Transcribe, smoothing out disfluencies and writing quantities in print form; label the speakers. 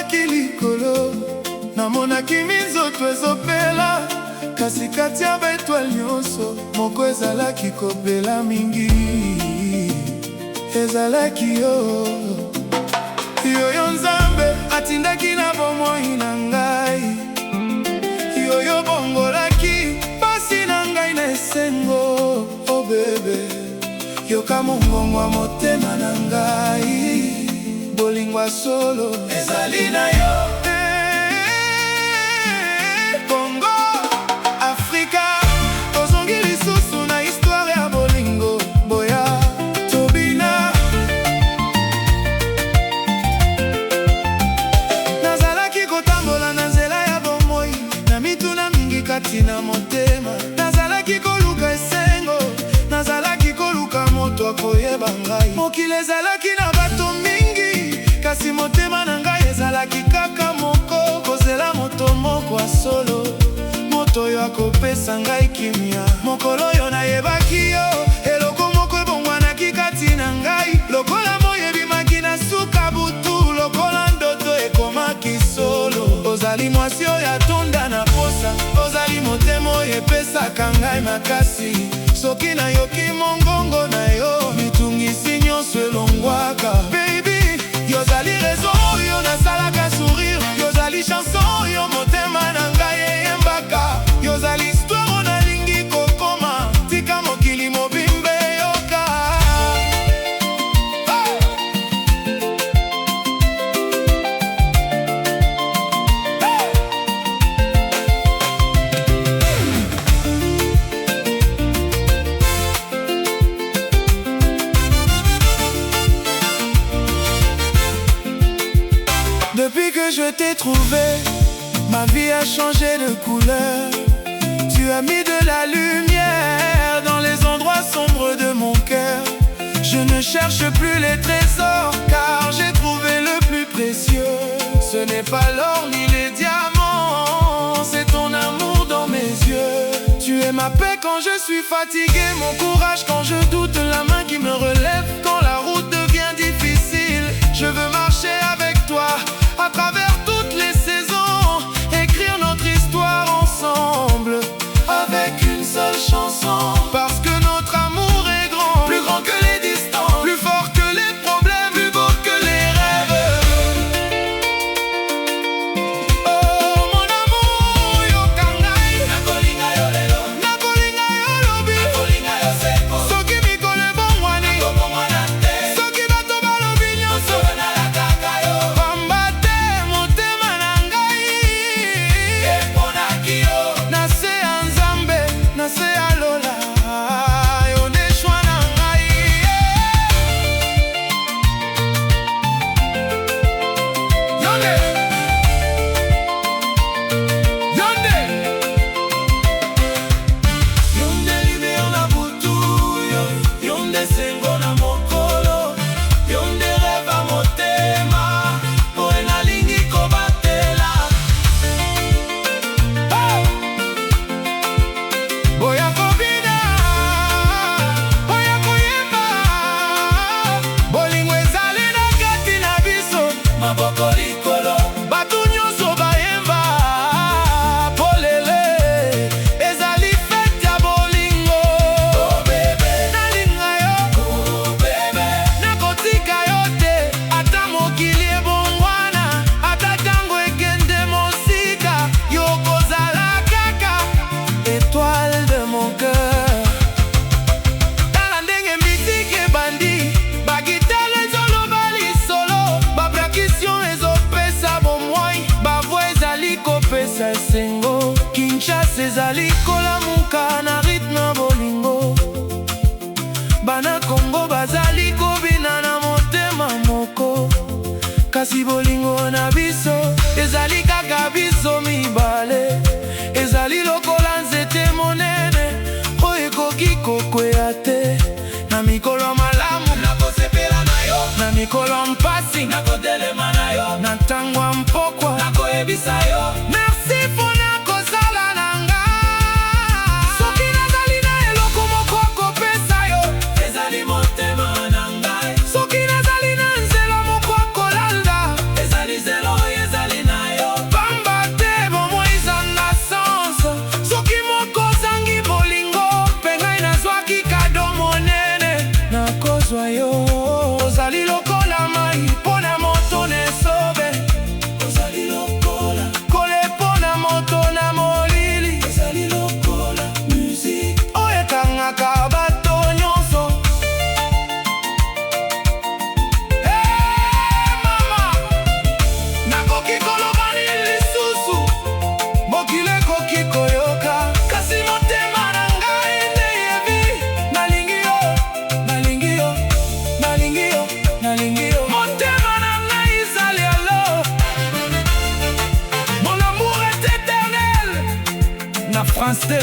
Speaker 1: natalaki likolo, namonaki minzoto ezopela, kasi kati ya baetwale nyonso moko ezalaki kopela mingi. Ezalaki yo Nzambe atindaki na bomoi na ngai, yo bongolaki pasi na ngai na esengo. Oh bebe, yoka mongongo wa motema na ngai, bolingo solo ezali na yo. Congo, Afrika, tozongi lisusu na histoire ya bolingo. Boya tobina, nazalaki kotambola na nzela ya bomoi, na mituna mingi kati na motema. Nazalaki koluka esengo, nazalaki koluka moto akoyeba ngai. Mokili ezalaki na bato mingi, kasi motema na ngai ezalaki kaka moko. Kozela moto moko a solo, moto oyo akopesa ngai kimia. Mokolo oyo nayebaki yo, eloko moko ebongwanaki kati na ngai. Lokola moyi ebimaki na suka butu, lokola ndoto ekomaki solo. Ozali mwasi oyo atonda na posa, ozali motema oyo epesaka ngai makasi. Soki nayoki mongongo na yo, mitungisi nyonso elongwaka. Baby, yozali raison oyo nasalaka sourire, yozali chanson oyo motema na ngai eyembaka, yozali histoire oyo nalingi kokoma, tika mokili mobimba eyoka. Depuis que je t'ai trouvé, ma vie a changé de couleur. Tu as mis de la lumière dans les endroits sombres de mon cœur. Je ne cherche plus les trésors, car j'ai trouvé le plus précieux. Ce n'est pas l'or ni les diamants, c'est ton amour dans mes yeux. Tu es ma paix quand je suis fatigué, mon courage quand je doute, la main qui me relève quand la route devient difficile. Je veux marcher avec toi à travers toutes les saisons, écrire notre histoire ensemble avec une seule chanson. Parce que notre amour est grand, plus grand que les distances, plus fort que les problèmes, plus beau que les rêves. Oh mon amour, yo kangai, nakolinga yo lelo, nakolinga yo lobi, nakolinga yo seko. Soki mikolo ebongwani, nakobongwana te. Soki bato balobi nyonso, nalakaka yo. Pamba te motema na ngai, eponaki yo. Na se ya Nzambe, na se ya Lola, yo nde shwa na ngai. Yonde, yonde, yonde libeo na butu, yonde sengo na mokolo, yonde rêve a motema, oyo nalingi kobatela. Boya kobina, boya koyemba, bolingo ezali na kati na biso. Maboko likolo, bato nyonso bayemba. Polele, ezali fete ya bolingo. Oh bebe, nalinga yo. Oh bebe, nakotika yo te, ata mokili ebongwana, ata tango ekende mosika, yo kozala kaka étoile de mon cœur. Tala ndenge misiki ebandi, bagitare ezoloba lisolo, babrakisio ezopesa bomoi, bavoi ezali kopesa esengo. Kinshasa ezali kolamuka na rythme ya bolingo. Bana Congo bazali kobina na motema moko, kasi bolingo na biso ezali kaka biso mibale. Ezali lokola nzete monene oyo ekoki kokwea te. Na mikolo ya malamu nakosepela na yo, na mikolo ya mpasi nakotelema na yo, na ntango ya mpokwa nakoyebisa yo. Merci mpona kozala na nga. Soki nazali na eloko moko akopesa yo, ezali motema na ngai. Soki nazali na nzela moko akolanda, ezali zelo, ezali nakoki koloba lisusu, mokili ekoki koyoka, kasi motema na ngai nde yebi. Nalingi yo, nalingi yo, nalingi yo, nalingi yo. Motema na ngai ezali alo, mon amour est éternel. Na France te